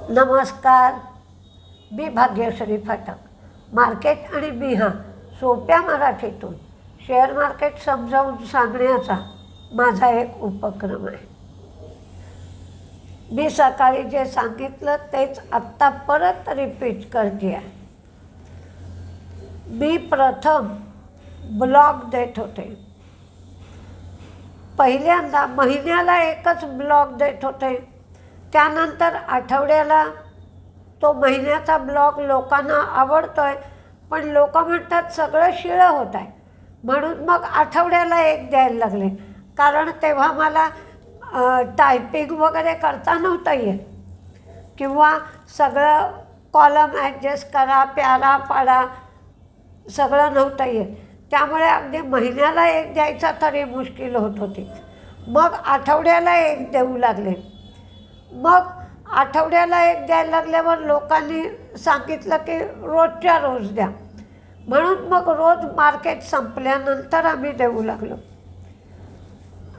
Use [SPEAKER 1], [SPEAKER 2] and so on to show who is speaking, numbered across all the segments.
[SPEAKER 1] नमस्कार, मी भाग्यश्री फाटक. मार्केट आणि मी हा सोप्या मराठीतून शेअर मार्केट समजावून सांगण्याचा माझा एक उपक्रम आहे. मी सकाळी जे सांगितलं तेच आत्ता परत रिपीट करते आहे. मी प्रथम ब्लॉग देत होते. पहिल्यांदा महिन्याला एकच ब्लॉग देत होते. त्यानंतर आठवड्याला तो महिन्याचा ब्लॉग लोकांना आवडतो आहे, पण लोक म्हणतात सगळं शिळं होत आहे, म्हणून मग आठवड्याला एक द्यायला लागले. कारण तेव्हा मला टायपिंग वगैरे करता नव्हतं येत, किंवा सगळं कॉलम ॲडजस्ट करा, प्यारा पाडा, सगळं नव्हतं येत. त्यामुळे अगदी महिन्याला एक द्यायचा तरी मुश्किल होत होती. मग आठवड्याला एक देऊ लागले. मग आठवड्याला एक द्यायला लागल्यावर लोकांनी सांगितलं की रोजच्या रोज द्या, म्हणून मग रोज मार्केट संपल्यानंतर आम्ही देऊ लागलो.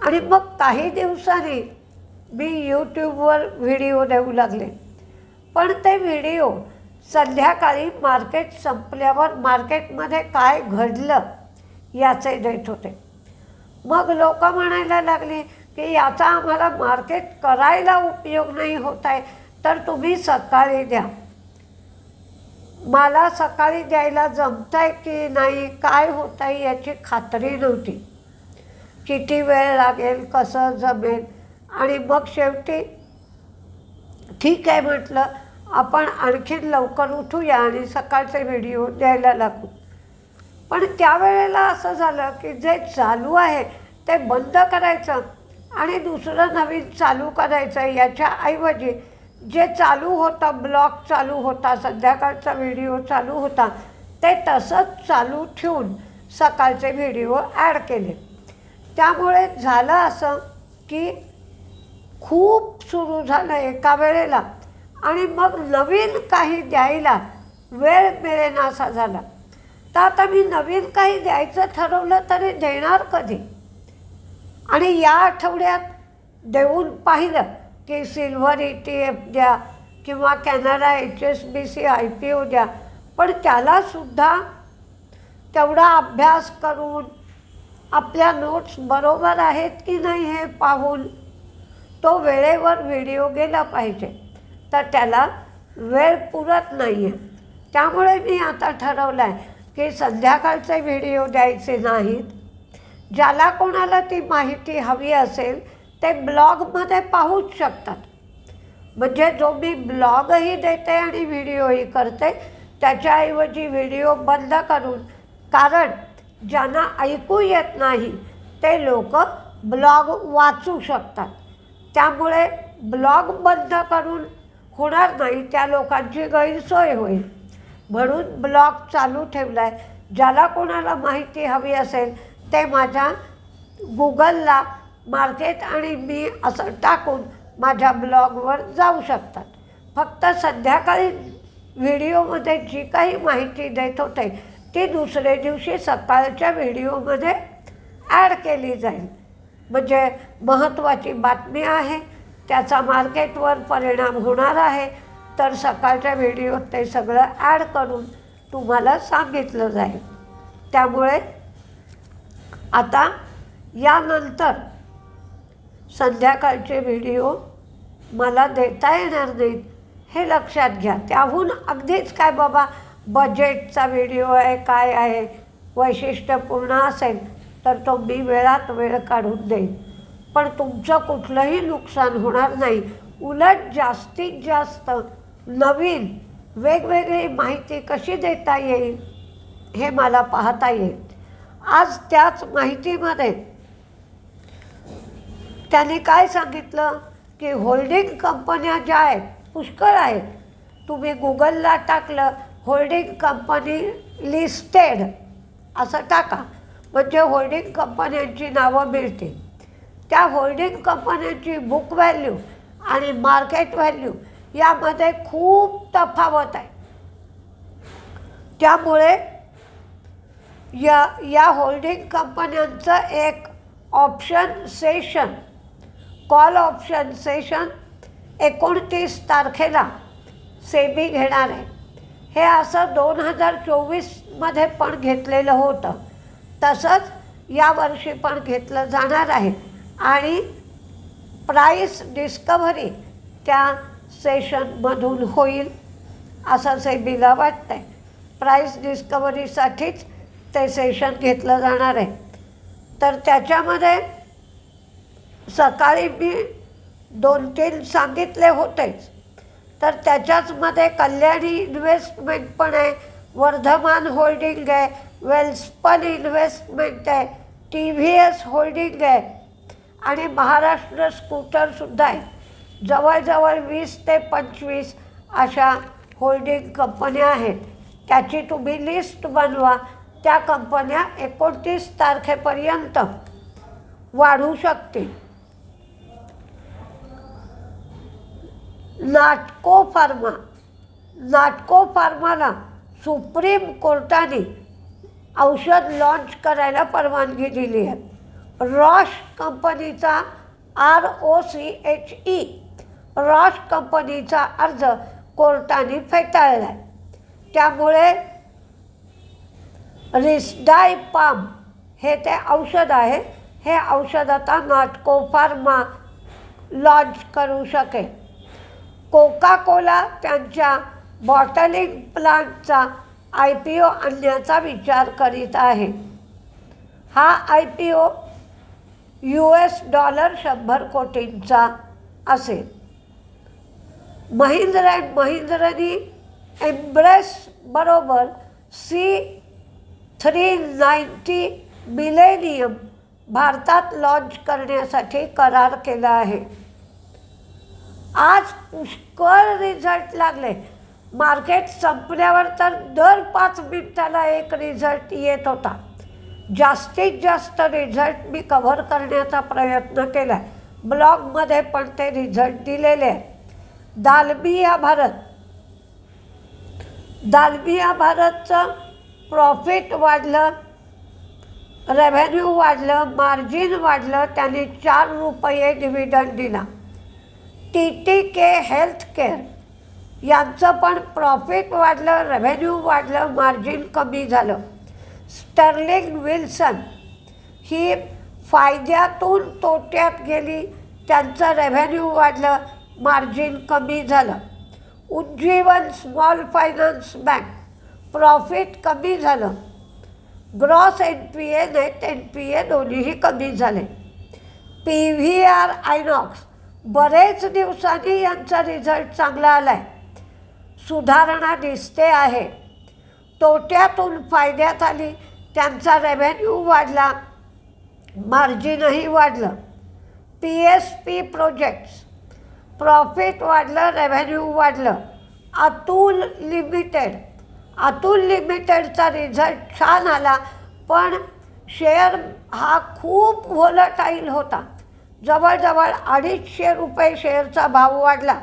[SPEAKER 1] आणि मग काही दिवसांनी मी यूट्यूबवर व्हिडिओ देऊ लागले. पण ते व्हिडिओ संध्याकाळी मार्केट संपल्यावर मार्केटमध्ये काय घडलं याचे देत होते. मग लोक म्हणायला लागले की याचा आम्हाला मार्केट करायला उपयोग नाही होत आहे, तर तुम्ही सकाळी द्या. मला सकाळी द्यायला जमत आहे की नाही, काय होत आहे याची खात्री नव्हती. किती वेळ लागेल, कसं जमेल. आणि मग शेवटी ठीक आहे म्हटलं, आपण आणखीन लवकर उठूया आणि सकाळचे व्हिडिओ द्यायला लागू. पण त्यावेळेला असं झालं की जे चालू आहे ते बंद करायचं आणि दुसरं नवीन चालू करायचं. याच्याऐवजी जे चालू होतं, ब्लॉग चालू होता, संध्याकाळचा व्हिडिओ चालू होता, ते तसंच चालू ठेवून सकाळचे व्हिडिओ ॲड केले. त्यामुळे झालं असं की खूप सुरू झालं एका वेळेला, आणि मग नवीन काही द्यायला वेळ मिळेनासा झाला. तर आता मी नवीन काही द्यायचं ठरवलं तरी देणार कधी? आणि या आठवड्यात देऊन पाहिलं की सिल्व्हर ETF द्या किंवा कॅनरा HSBC IPO द्या, पण त्यालासुद्धा तेवढा अभ्यास करून, आपल्या नोट्स बरोबर आहेत की नाही हे पाहून, तो वेळेवर व्हिडिओ गेला पाहिजे, तर त्याला वेळ पुरत नाही आहे. त्यामुळे मी आता ठरवलं आहे की संध्याकाळचे व्हिडिओ द्यायचे नाहीत. ज्याला कोणाला ती माहिती हवी असेल ते ब्लॉगमध्ये पाहूच शकतात. म्हणजे जो मी ब्लॉगही देते आणि व्हिडिओही करते, त्याच्याऐवजी व्हिडिओ बंद करून, कारण ज्यांना ऐकू येत नाही ते लोक ब्लॉग वाचू शकतात. त्यामुळे ब्लॉग बंद करून होणार नाही, त्या लोकांची गैरसोय होईल, म्हणून ब्लॉग चालू ठेवला आहे. ज्याला कोणाला माहिती हवी असेल ते माझ्या गुगलला मार्केट आणि मी असं टाकून माझ्या ब्लॉगवर जाऊ शकतात. फक्त संध्याकाळी व्हिडिओमध्ये जी काही माहिती देत होते ती दुसऱ्या दिवशी सकाळच्या व्हिडिओमध्ये ॲड केली जाईल. म्हणजे महत्त्वाची बातमी आहे, त्याचा मार्केटवर परिणाम होणार आहे, तर सकाळच्या व्हिडिओत ते सगळं ॲड करून तुम्हाला सांगितलं जाईल. त्यामुळे आता यानंतर संध्याकाळचे व्हिडिओ मला देता येणार नाहीत, हे लक्षात घ्या. त्याहून अगदीच काय बाबा बजेटचा व्हिडिओ आहे, काय आहे, वैशिष्ट्यपूर्ण असेल तर तो मी वेळात वेळ काढून देईन. पण तुमचं कुठलंही नुकसान होणार नाही. उलट जास्तीत जास्त नवीन वेगवेगळी माहिती कशी देता येईल हे मला पाहता येईल. आज त्याच माहितीमध्ये त्यांनी काय सांगितलं की होल्डिंग कंपन्या ज्या आहेत पुष्कळ आहेत. तुम्ही गुगलला टाकलं होल्डिंग कंपनी लिस्टेड असं टाका, म्हणजे होल्डिंग कंपन्यांची नावं मिळतील. त्या होल्डिंग कंपन्यांची बुक व्हॅल्यू आणि मार्केट व्हॅल्यू यामध्ये खूप तफावत आहे. त्यामुळे या होल्डिंग कंपन्यांचं एक option session, call option session 29 तारखेला सेबी घेणार आहे. हे असं 2024मध्ये पण घेतलेलं होतं, तसंच यावर्षी पण घेतलं जाणार आहे. आणि प्राईस डिस्कव्हरी त्या सेशनमधून होईल असं सेबीला वाटतं आहे. प्राईस डिस्कव्हरीसाठीच ते सेशन घेतलं जाणार आहे. तर त्याच्यामध्ये सकाळी मी 2-3 सांगितले होतेच, तर त्याच्याचमध्ये कल्याणी इन्व्हेस्टमेंट पण आहे, वर्धमान होल्डिंग आहे, वेल्सपन इन्व्हेस्टमेंट आहे, TVS होल्डिंग आहे आणि महाराष्ट्र स्कूटरसुद्धा आहे. जवळजवळ 20 ते 25 अशा होल्डिंग कंपन्या आहेत. त्याची तुम्ही लिस्ट बनवा. त्या कंपन्या 29 तारखेपर्यंत वाढू शकतील. नाटको फार्माला सुप्रीम कोर्टाने औषध लॉन्च करायला परवानगी दिली आहे. रॉश कंपनीचा ROCHE रॉश कंपनीचा अर्ज कोर्टाने फेटाळला आहे. त्यामुळे रिस्डायपाम हे ते औषध आहे, हे औषध आता नाटको फार्मा लॉन्च करू शकेल. कोका कोला त्यांच्या बॉटलिंग प्लांटचा IPO आणण्याचा विचार करीत आहे. हा IPO $100 कोटींचा असेल. महिंद्रा अँड महिंद्रानी एम्ब्रेस बरोबर C390 मिलेनियम भारतात लॉन्च करण्यासाठी करार केला आहे. आज पुष्कळ रिझल्ट लागले. मार्केट संपल्यावर तर दर 5 मिनिटाला एक रिझल्ट येत होता. जास्तीत जास्त रिझल्ट मी कव्हर करण्याचा प्रयत्न केला आहे. ब्लॉगमध्ये पण ते रिझल्ट दिलेले आहेत. दालमिया भारतचं प्रॉफिट वाढलं, रेव्हेन्यू वाढलं, मार्जिन वाढलं. त्याने 4 रुपये डिव्हिडंड दिला. TTK हेल्थकेअर यांचं पण प्रॉफिट वाढलं, रेव्हेन्यू वाढलं, मार्जिन कमी झालं. स्टर्लिंग विल्सन ही फायद्यातून तोट्यात गेली, त्यांचं रेव्हेन्यू वाढलं, मार्जिन कमी झालं. Ujjivan small finance bank profit कमी झालं. ग्रॉस NPA नेट NPA दोन्हीही कमी झाले. PVR आयनॉक्स बरेच दिवसांनी यांचा रिझल्ट चांगला आला आहे, सुधारणा दिसते आहे. तोट्यातून फायद्यात आली, त्यांचा रेव्हेन्यू वाढला, मार्जिनही वाढलं. PSP प्रोजेक्ट्स प्रॉफिट वाढलं, रेव्हेन्यू वाढलं. अतुल लिमिटेडचा रिझल्ट छान आला, पण शेअर हा खूप व्होलटाईल होता. जवळजवळ 250 रुपये शेअरचा भाव वाढला.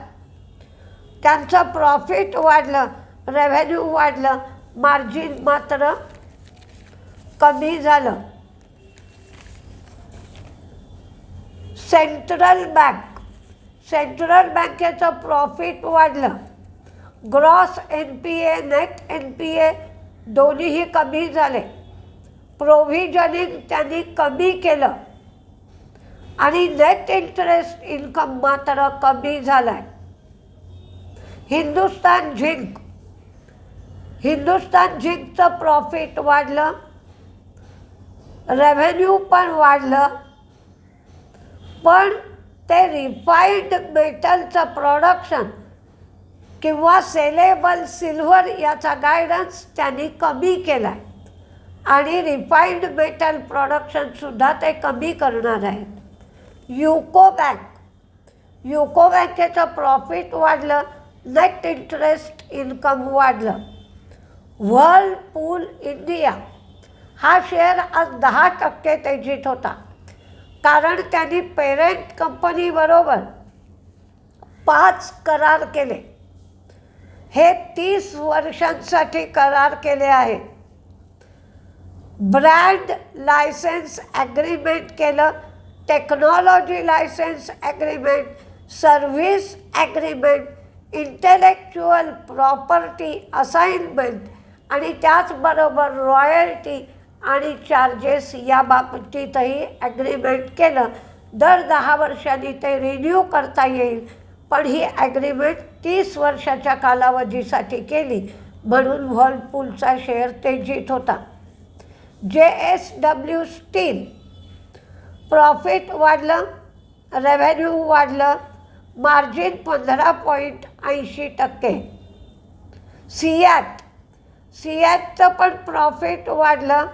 [SPEAKER 1] त्यांचं प्रॉफिट वाढलं, रेव्हेन्यू वाढलं, मार्जिन मात्र कमी झालं. सेंट्रल बँकेचं प्रॉफिट वाढलं. ग्रॉस NPA नेट NPA दोन्हीही कमी झाले. प्रोव्हिजनिंग त्यांनी कमी केलं आणि नेट इंटरेस्ट इन्कम मात्र कमी झाला आहे. हिंदुस्तान झिंकचं प्रॉफिट वाढलं, रेव्हेन्यू पण वाढलं, पण ते रिफाईंड मेटलचं प्रोडक्शन किंवा सेलेबल सिल्वर याचा गायडन्स त्यांनी कमी केला आहे आणि रिफाईंड मेटल प्रोडक्शनसुद्धा ते कमी करणार आहेत. युको बँकेचं प्रॉफिट वाढलं, नेट इंटरेस्ट इन्कम वाढलं. व्हर्लपूल इंडिया हा शेअर आज 10% तेजीत होता, कारण त्यांनी पेरेंट कंपनीबरोबर 5 करार केले. हे 30 वर्षांसाठी करार केले आहेत. ब्रँड लायसन्स ॲग्रीमेंट केलं, technology licence agreement, service agreement, intellectual property assignment आणि त्याचबरोबर रॉयल्टी आणि चार्जेस या बाबतीतही ॲग्रीमेंट केलं. दर 10 वर्षांनी ते रिन्यू करता येईल, पण ही ॲग्रीमेंट 30 वर्षाच्या कालावधीसाठी केली, म्हणून व्हर्लपूलचा शेअर तेजीत होता. JSW स्टील प्रॉफिट वाढलं, रेव्हेन्यू वाढलं, मार्जिन 15.80%. सिॲटचं पण प्रॉफिट वाढलं,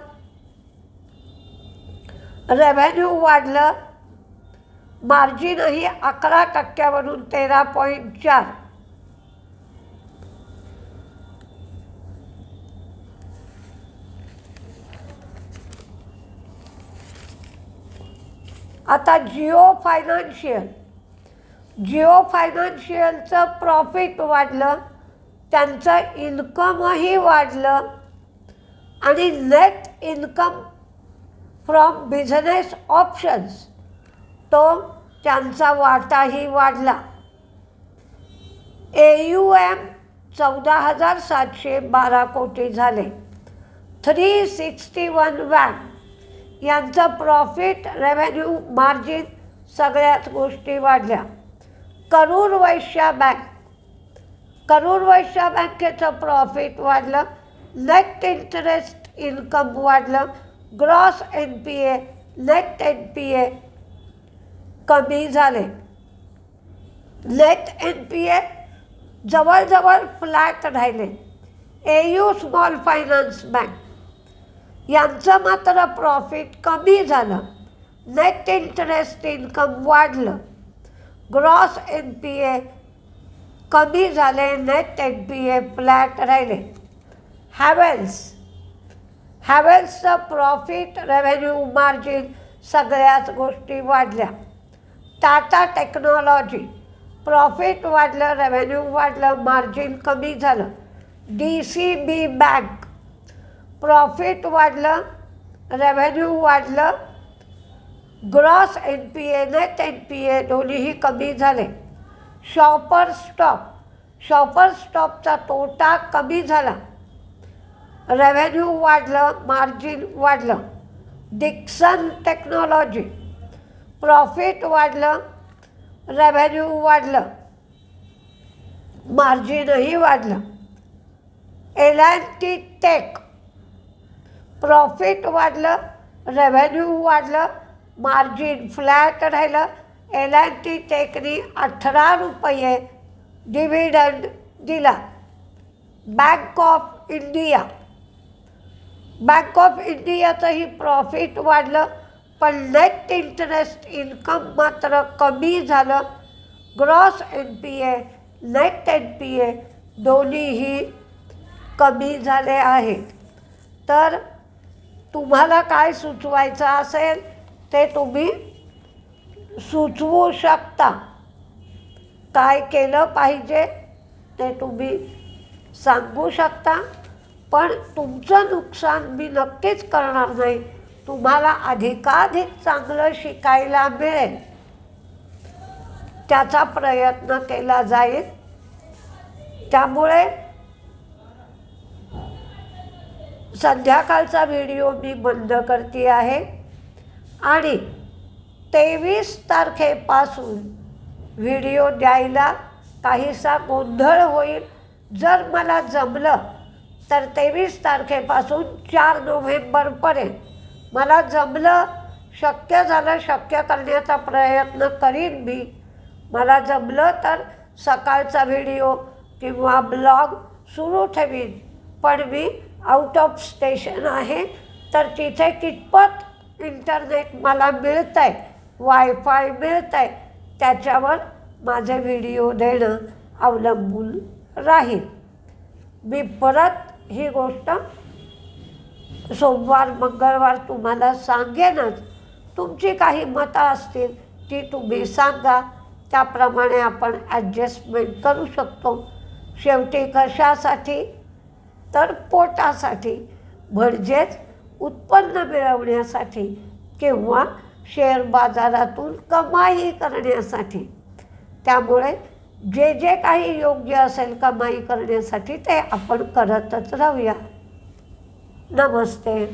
[SPEAKER 1] रेव्हेन्यू वाढलं, मार्जिनही 11%वरून 13.4%. आता जिओ फायनान्शियलचं प्रॉफिट वाढलं, त्यांचं इन्कमही वाढलं आणि net income from business options तो त्यांचा वाटाही वाढला. AUM 14,712 कोटी झाले. 361 वॅन यांचं प्रॉफिट, रेव्हेन्यू, मार्जिन सगळ्याच गोष्टी वाढल्या. करूर वैश्य बँकेचं प्रॉफिट वाढलं, नेट इंटरेस्ट इन्कम वाढलं, ग्रॉस NPA, नेट NPA कमी झाले. नेट NPA जवळजवळ फ्लॅट राहिले. AU स्मॉल फायनान्स बँक यांचं मात्र प्रॉफिट कमी झालं, नेट इंटरेस्ट इन्कम वाढलं, ग्रॉस NPA कमी झाले, नेट NPA फ्लॅट राहिले. हॅवेल्सचं प्रॉफिट, रेव्हेन्यू, मार्जिन सगळ्याच गोष्टी वाढल्या. टाटा टेक्नॉलॉजी प्रॉफिट वाढलं, रेव्हेन्यू वाढलं, मार्जिन कमी झालं. DCB बँक प्रॉफिट वाढलं, रेव्हेन्यू वाढलं, ग्रॉस NPA, नेट NPA दोन्हीही कमी झाले. शॉपर स्टॉपचा तोटा कमी झाला, रेव्हेन्यू वाढलं, मार्जिन वाढलं. डिक्सन टेक्नॉलॉजी प्रॉफिट वाढलं, रेव्हेन्यू वाढलं, मार्जिनही वाढलं. L&T टेक प्रॉफिट वाढलं, रेव्हेन्यू वाढलं, मार्जिन फ्लॅट राहिलं. L&T टेकनी 18 रुपये डिव्हिडंड दिला. बँक ऑफ इंडियाचंही प्रॉफिट वाढलं, पण नेट इंटरेस्ट इन्कम मात्र कमी झालं. ग्रॉस NPA, नेट NPA दोन्हीही कमी झाले आहेत. तर तुम्हाला काय सुचवायचं असेल ते तुम्ही सुचवू शकता. काय केलं पाहिजे ते तुम्ही सांगू शकता, पण तुमचं नुकसान मी नक्कीच करणार नाही. तुम्हाला अधिकाधिक चांगलं शिकायला मिळेल त्याचा प्रयत्न केला जाईल. त्यामुळे संध्याकाळचा व्हिडिओ मी बंद करते आहे आणि 23 तारखेपासून व्हिडिओ द्यायला काहीसा गोंधळ होईल. जर मला जमलं तर 23 तारखेपासून 4 नोव्हेंबरपर्यंत मला जमलं, शक्य झालं, शक्य करण्याचा प्रयत्न करीन मी. मला जमलं तर सकाळचा व्हिडिओ किंवा ब्लॉग सुरू ठेवीन. पण मी आउट ऑफ स्टेशन आहे, तर तिथे कितपत इंटरनेट मला मिळतं आहे, वायफाय मिळतं आहे, त्याच्यावर माझे व्हिडिओ देणं अवलंबून राहील. मी परत ही गोष्ट सोमवार मंगळवार तुम्हाला सांगेनच. तुमची काही मतं असतील ती तुम्ही सांगा, त्याप्रमाणे आपण ॲडजस्टमेंट करू शकतो. शेवटी कशासाठी तर पोटासाठी, म्हणजेच उत्पन्न मिळवण्यासाठी किंवा शेअर बाजारातून कमाई करण्यासाठी. त्यामुळे जे जे काही योग्य असेल कमाई करण्यासाठी ते आपण करतच राहूया. नमस्ते.